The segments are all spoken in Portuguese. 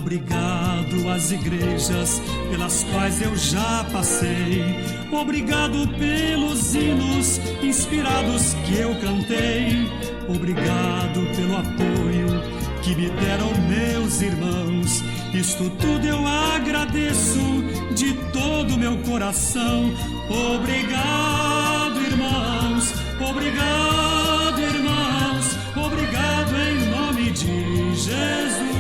Obrigado às igrejas pelas quais eu já passei. Obrigado pelos hinos inspirados que eu cantei. Obrigado pelo apoio que me deram meus irmãos. Isto tudo eu agradeço de todo o meu coração. Obrigado, irmãos. Obrigado, irmãos. Obrigado em nome de Jesus.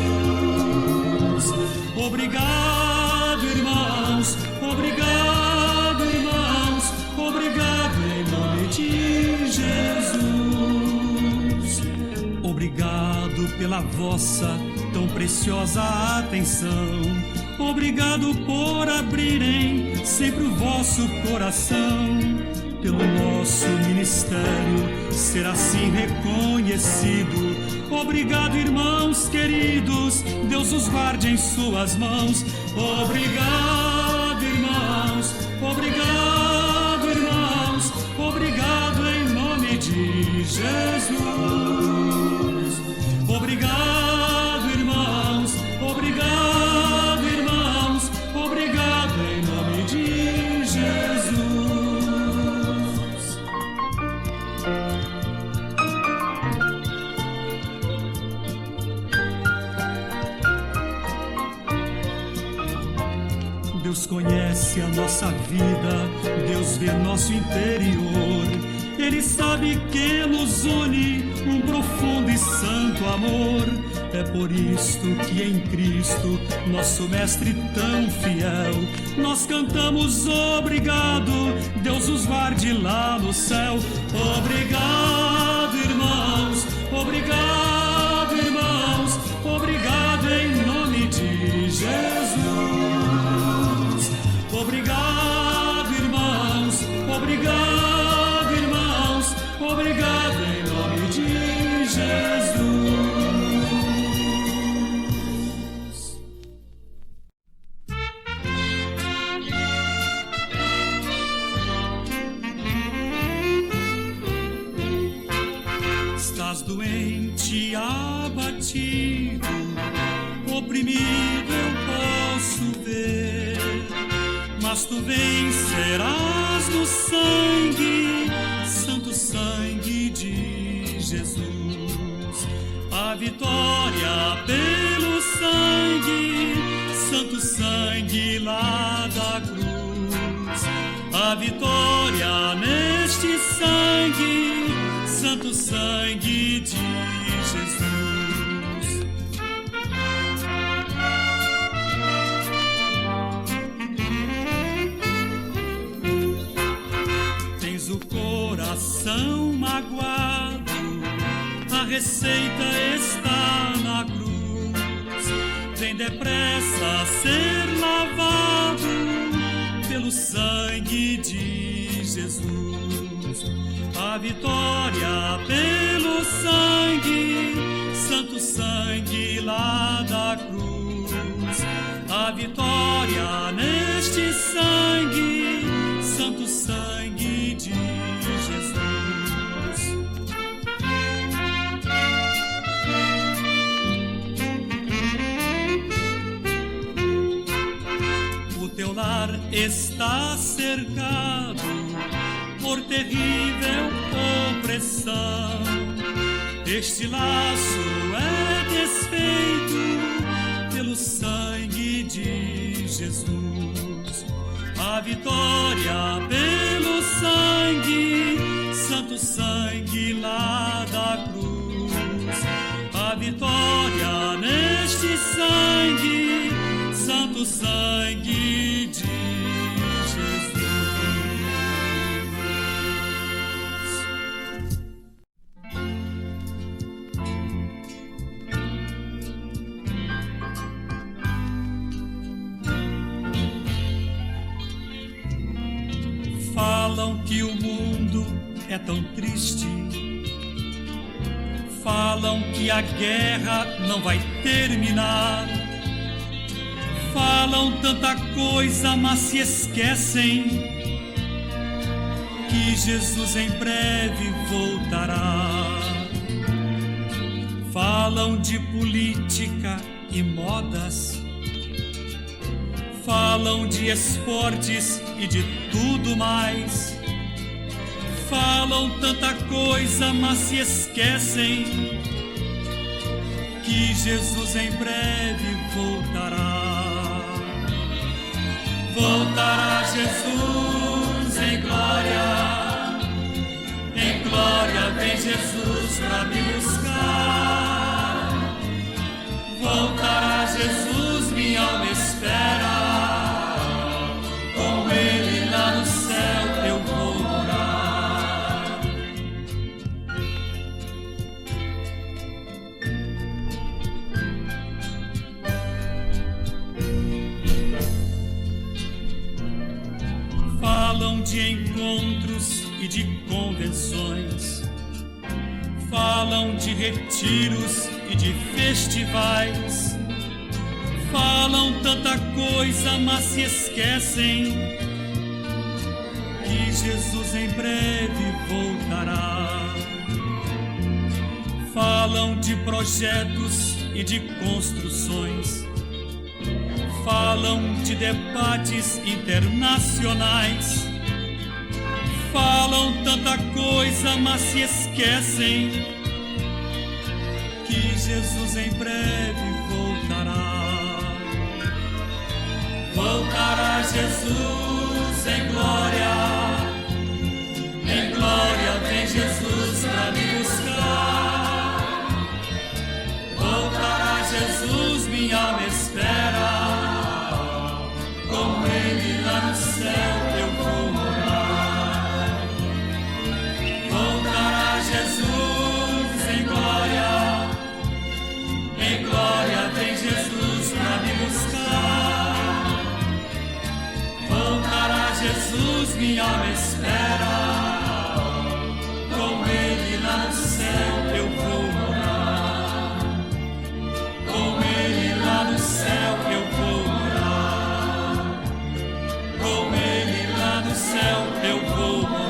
Obrigado, irmãos. Obrigado, irmãos. Obrigado em nome de Jesus. Obrigado pela vossa tão preciosa atenção. Obrigado por abrirem sempre o vosso coração. Pelo nosso ministério ser assim reconhecido. Obrigado, irmãos queridos, Deus os guarde em suas mãos. Obrigado, irmãos. Obrigado, irmãos. Obrigado em nome de Jesus. Obrigado, irmãos. Obrigado, irmãos. Obrigado em nome de Jesus. Deus conhece a nossa vida, Deus vê nosso interior. Ele sabe que nos une um profundo e santo amor. É por isto que em Cristo, nosso Mestre tão fiel, nós cantamos obrigado, Deus os guarde lá no céu. Obrigado, irmãos. Obrigado, irmãos. Obrigado em nome de Jesus. Obrigado, irmãos. Obrigado, irmãos. Obrigado em nome de Jesus. Estás doente, abatido, oprimido, eu posso ver. Mas tu vencerás no sangue, santo sangue de Jesus. A vitória pelo sangue, santo sangue lá da cruz. A vitória neste sangue, santo sangue de Jesus. O coração magoado, a receita está na cruz. Vem depressa ser lavado pelo sangue de Jesus. A vitória pelo sangue, santo sangue lá da cruz. A vitória neste sangue, santo sangue de Jesus. O teu lar está cercado por terrível opressão. Este laço é desfeito pelo sangue de Jesus. A vitória pelo sangue, santo sangue lá da cruz. A vitória neste sangue, santo sangue de Jesus. Falam que o mundo é tão triste. Falam que a guerra não vai terminar. Falam tanta coisa, mas se esquecem que Jesus em breve voltará. Falam de política e modas. Falam de esportes e de tudo mais. Falam tanta coisa, mas se esquecem que Jesus em breve voltará. Voltará Jesus em glória. Em glória vem Jesus pra me buscar. Voltará Jesus, minha alma espera. Com Ele lá no céu eu vou morar. Falam de encontros e de convenções. Falam de retiros e de festivais. Falam tanta coisa, mas se esquecem que Jesus em breve voltará. Falam de projetos e de construções. Falam de debates internacionais. Falam tanta coisa, mas se esquecem que Jesus em breve voltará. Voltará Jesus em glória. Em glória vem Jesus pra me buscar. Voltará Jesus, minha alma espera. Com Ele lá no céu eu vou morar. Voltará Jesus em glória. Em glória vem Jesus pra me buscar. Voltará Jesus, minha alma espera. Com Ele lá no céu eu vou morar. Com Ele lá no céu eu vou morar. Com Ele lá no céu eu vou morar.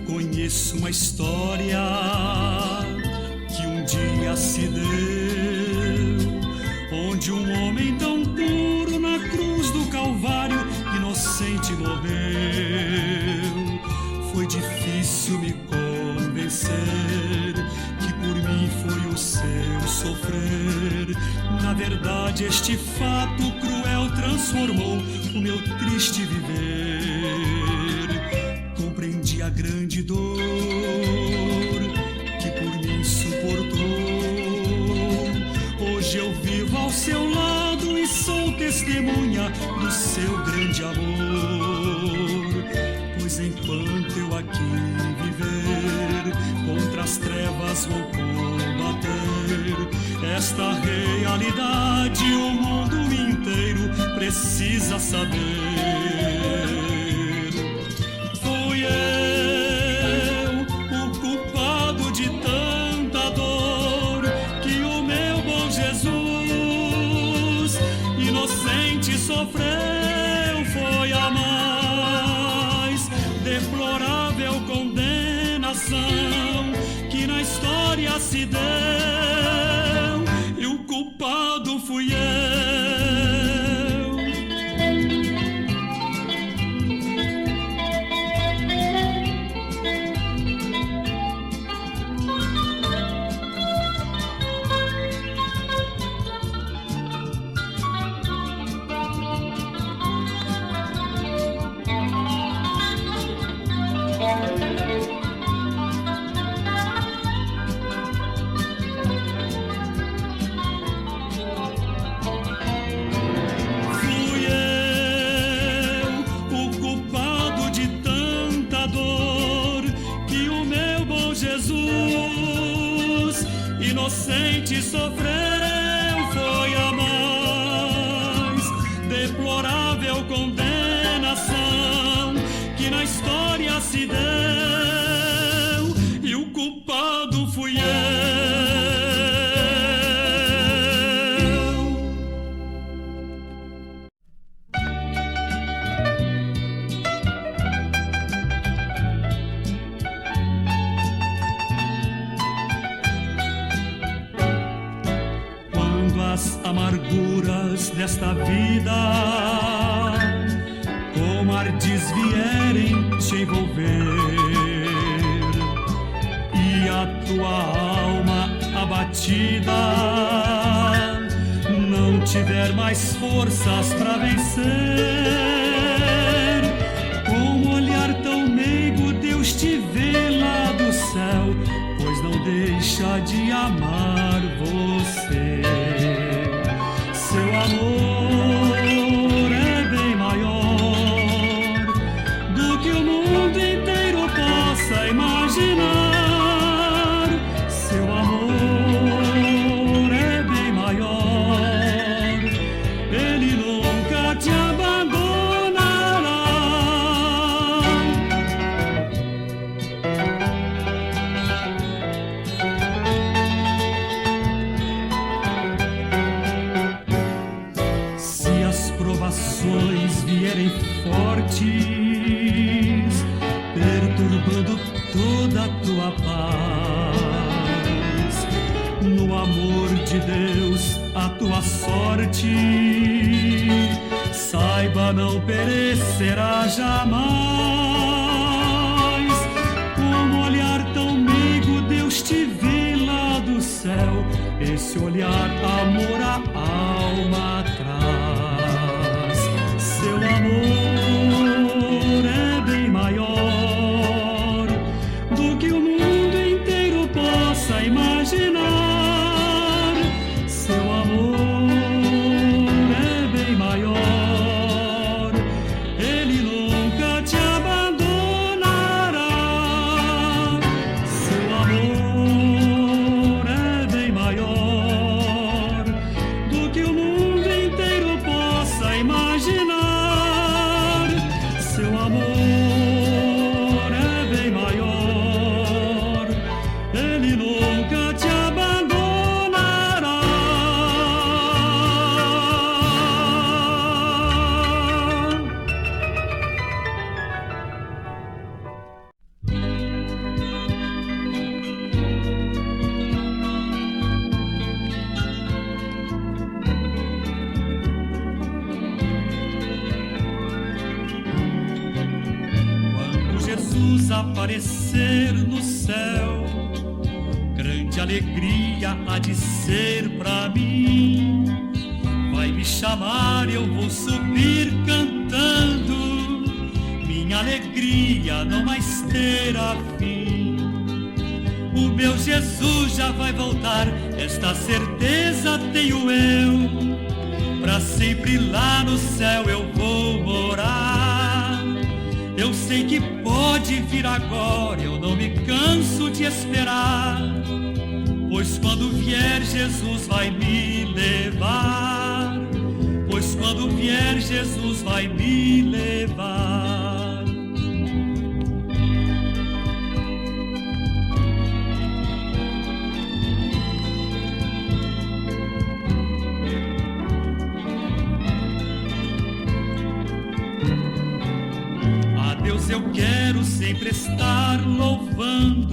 Conheço uma história que um dia se deu, onde um homem tão puro na cruz do Calvário inocente morreu. Foi difícil me convencer que por mim foi o seu sofrer. Na verdade, este fato cruel transformou o meu triste viver. Compreendi a grande dor que por mim suportou. Hoje eu vivo ao seu lado e sou testemunha do seu grande amor. Pois enquanto eu aqui viver, contra as trevas vou combater. Esta realidade o mundo inteiro precisa saber. Sofreu foi a mais deplorável condenação que na história se deu, e o culpado fui eu. Inocente sofreu foi a mais deplorável condenação que na história se deu, e o culpado fui eu. amarguras desta vida, como ardis vierem te envolver, e a tua alma abatida não tiver mais forças para vencer, com um olhar tão meigo Deus te vê lá do céu, pois não deixa de amar você. Seu amor é bem maior do que o mundo inteiro possa imaginar. Seu amor é bem maior, Ele nunca te abandonará. Se as provações vierem fortes, perturbando toda a tua paz, no amor de Deus a tua sorte, saiba, não perecerá jamais. Com um olhar tão meigo Deus te vê lá do céu, esse olhar amor a alma traz. Seu amor é bem maior do que o mundo inteiro possa imaginar. Seu amor é bem maior, Ele nunca te abandonará. Seu amor é bem maior do que o mundo inteiro possa imaginar. Seu amor é bem maior, Ele nunca te abandonará. Quando Jesus aparecer no céu, grande alegria há de ser pra mim. Vai me chamar, eu vou subir cantando, minha alegria não mais terá fim. O meu Jesus já vai voltar, esta certeza tenho eu. Pra sempre lá no céu eu vou morar. Eu sei que pode vir agora, eu não me canso de esperar, pois quando vier Jesus vai me levar. Pois quando vier Jesus vai me levar. A Deus eu quero sempre estar louvando,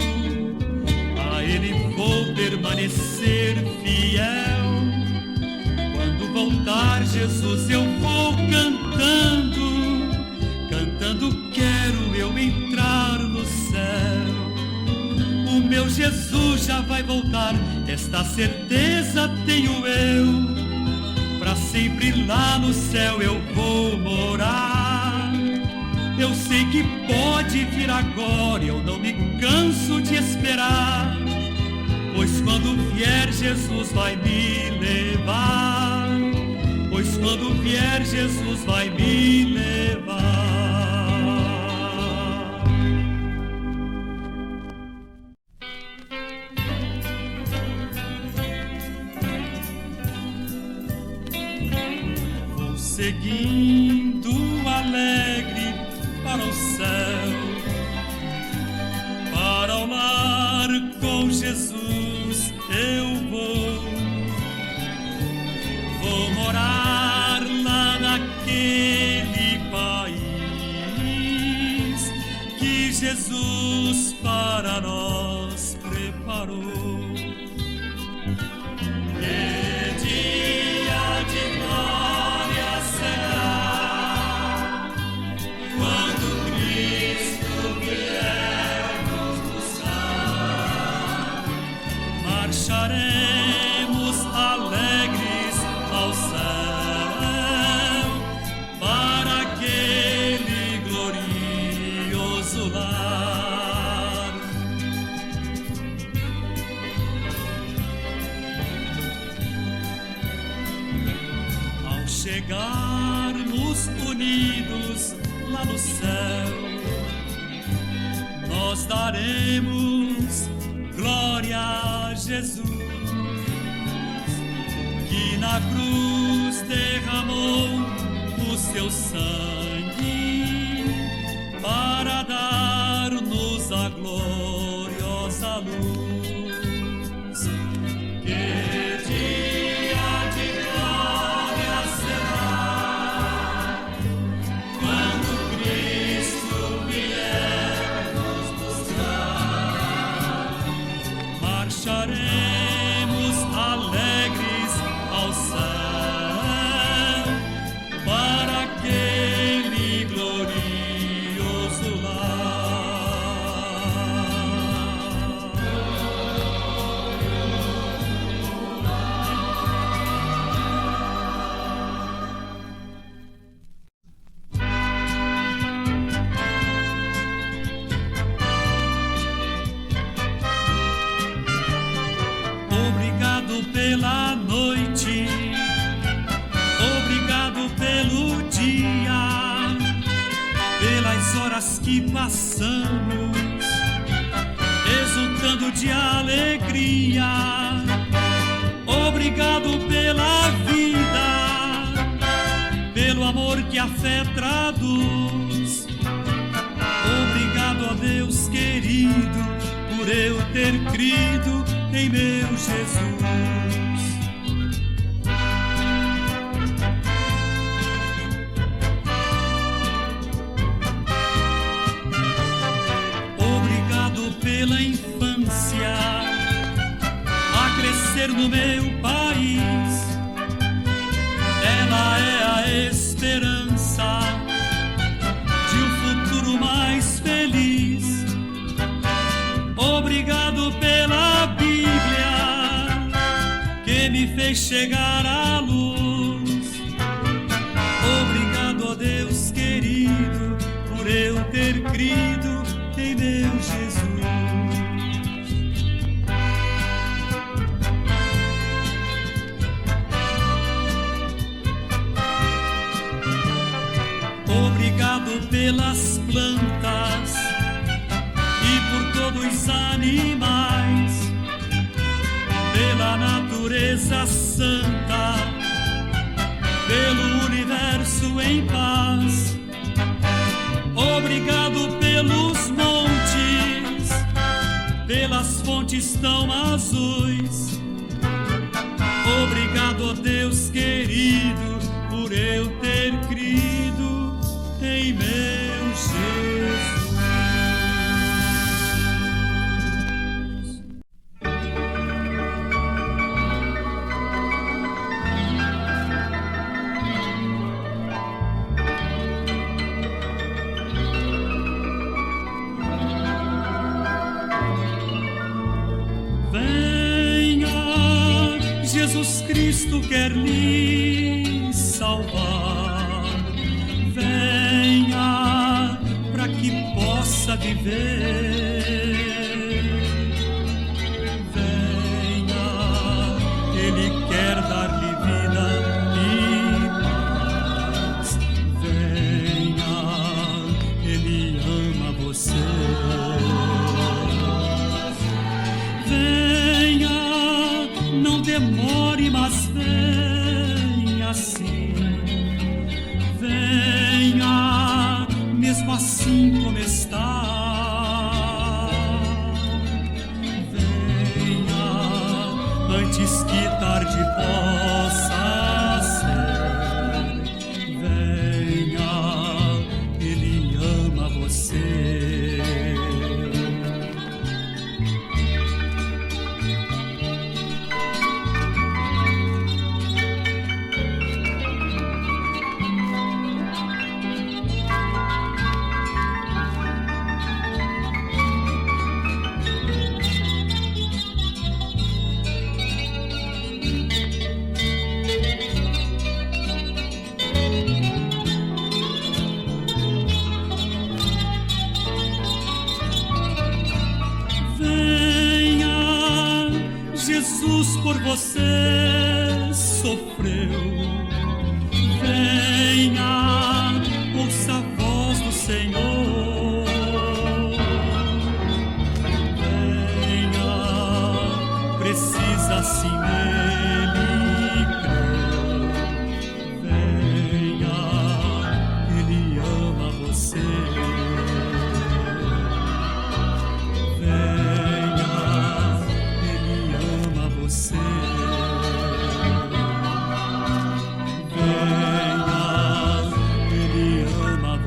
a Ele vou permanecer fiel. Quando voltar Jesus eu vou cantando, cantando quero eu entrar no céu. O meu Jesus já vai voltar, esta certeza tenho eu. Pra sempre lá no céu eu vou morar. Eu sei que pode vir agora, eu não me canso de esperar, pois quando vier Jesus vai me levar. Pois quando vier Jesus vai me levar. Vou seguindo alegre para o céu, para o lar com Jesus eu vou morar lá naquele país que Jesus para nós preparou. Que dia no céu. Nós daremos glória a Jesus, que na cruz derramou o seu sangue para dar-nos a gloriosa luz. Que dia de glória será, quando Cristo vier nos buscar. Marcharemos alegres ao céu para aquele glorioso lar. Obrigado pela noite, obrigado pelo dia, pelas horas que passamos, exultando de alegria. Obrigado pela vida, pelo amor que a fé traduz. Obrigado, ó Deus querido, por eu ter crido em meu Jesus. Obrigado pela infância, a crescer no meu país. Ela é a esperança de um futuro mais feliz. Obrigado pela Bíblia, que me fez chegar à luz. Obrigado, ó Deus querido, por eu ter crido em meu Jesus. Obrigado pelas plantas e por todos os animais, pela natureza santa, pelo universo em paz. Obrigado pelos montes, pelas fontes tão azuis. Obrigado, ó Deus querido, por eu ter crido em meu Jesus. Jesus Cristo quer lhe salvar. Venha para que possa viver. Venha, Ele quer dar-lhe vida e paz. Venha, Ele ama você. Venha, não demore, mas venha sim. Venha, mesmo assim como está. Venha, antes que tarde possa ser. Venha, Ele ama você. Jesus por você sofreu. Venha, ouça a voz do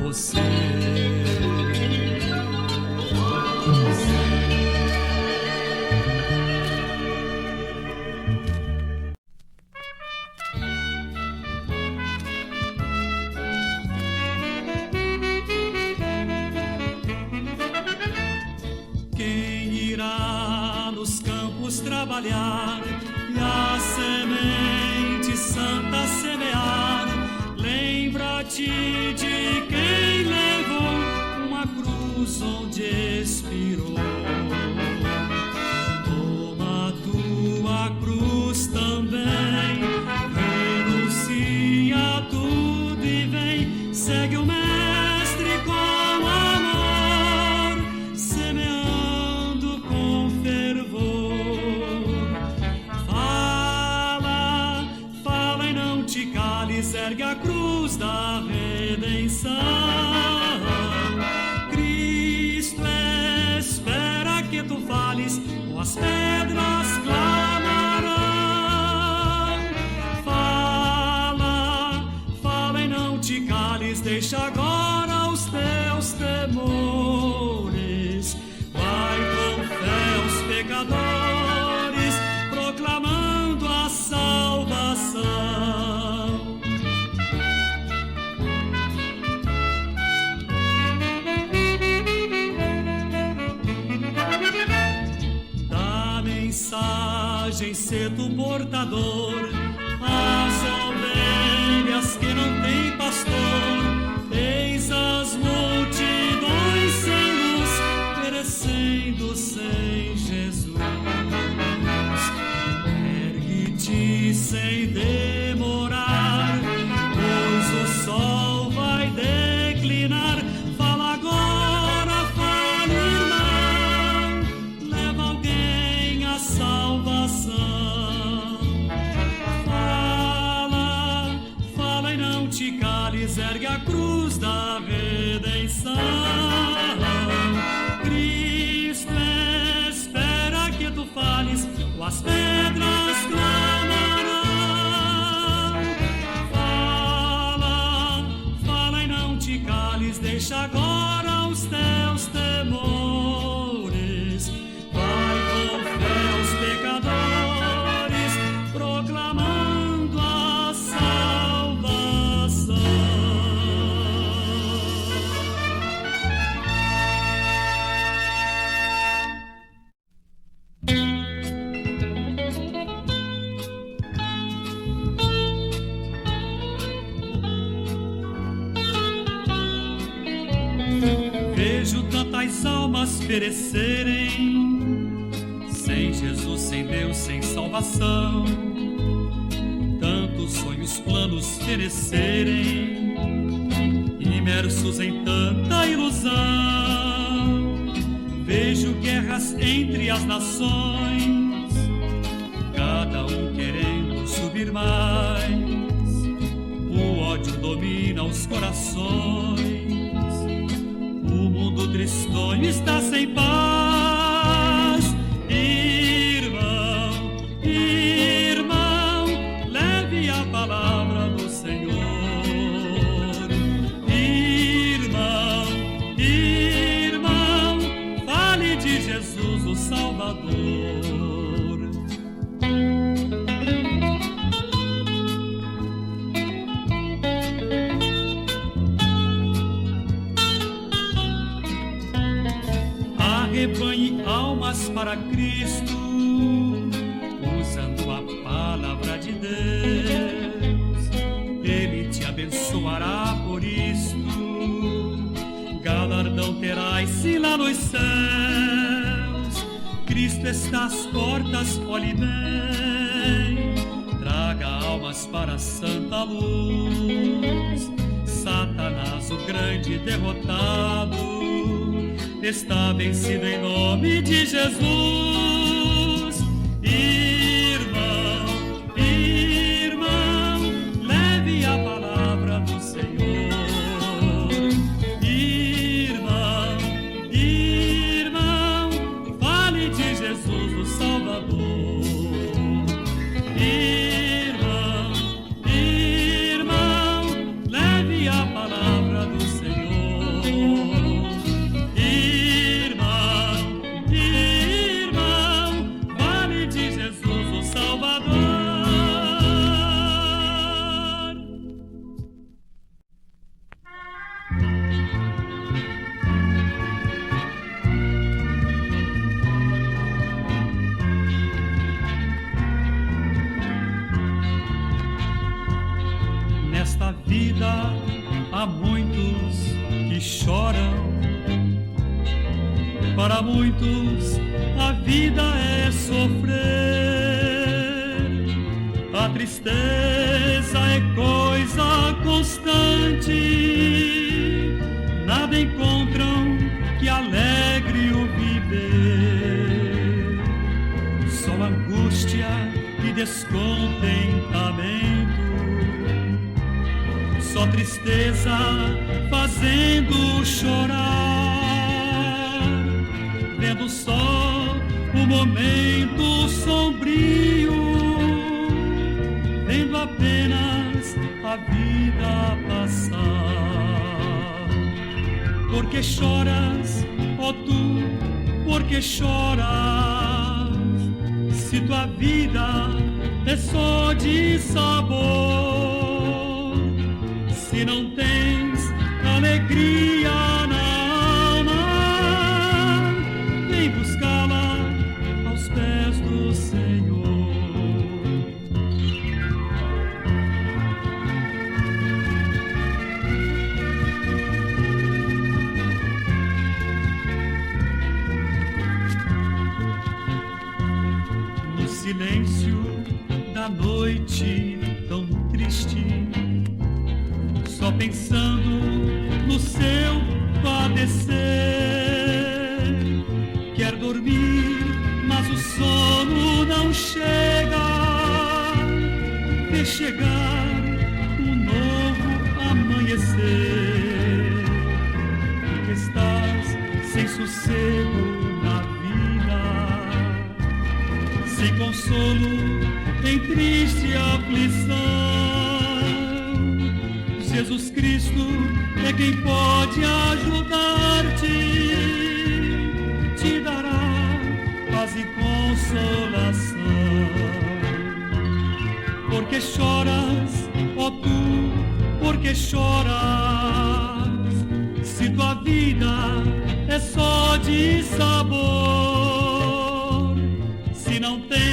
você. Quem irá nos campos trabalhar e a semente santa semear, lembra-te de quem levou uma cruz onde expirou. Toma tua cruz também, renuncia tudo e vem, segue o Mestre com amor, semeando com fervor. Fala e não te cales, ergue a cruz da redenção. Cristo espera que tu fales, ou as pedras clamarão. Fala e não te cales, deixa agora os teus temores. Vai com fé aos pecadores, proclamando a salvação. Da mensagem ser tu portador, as ovelhas que não têm pastor, eis as multidões sem luz, perecendo sem Jesus. Ergue-te sem demorar, pois o sol vai declinar. Fala agora, fala, irmão, leva alguém à salvação. Fala e não te cales, ergue a cruz da redenção. Cristo espera que tu fales, ou as pedras clamarão. Fala e não te cales, deixa agora os teus temores. Vai com fé aos pecadores, proclamando a salvação. Vejo tantas almas perecerem, sem Jesus, sem Deus, sem salvação. Tantos sonhos, planos perecerem, imersos em tanta ilusão. Vejo guerras entre as nações, cada um querendo subir mais. O ódio domina os corações, o mundo tristonho está sem paz. Irmão, leve a palavra do Senhor. Irmão, fale de Jesus, o Salvador. Arrebanhe almas para Cristo, usando a palavra de Deus. Ele te abençoará por isto, galardão terás sim lá nos céus. Cristo está às portas, olhe bem, traga almas para a santa luz. Satanás, o grande derrotado, está vencido em nome de Jesus. Irmão, leve a palavra do Senhor. Irmão, fale de Jesus, o Salvador. Irmão, leve a palavra do Senhor. Nesta vida há muitos que choram, para muitos a vida é sofrer. A tristeza é coisa constante, nada encontram que alegre o viver. Só angústia e descontentamento, só tristeza fazendo chorar, vendo só o momento sombrio, vendo apenas a vida passar. Por que choras, ó tu, por que choras, se tua vida é só de sabor? Se não tens alegria na alma, vem buscá-la aos pés do Senhor. No silêncio da noite tão triste, só pensando no seu padecer, quer dormir, mas o sono não chega, vê chegar um novo amanhecer, porque estás sem sossego na vida, sem consolo, em triste aflição. Jesus Cristo é quem pode ajudar-te, te dará paz e consolação. Por que choras, ó tu, por que choras, se tua vida é só de sabor? Se não tem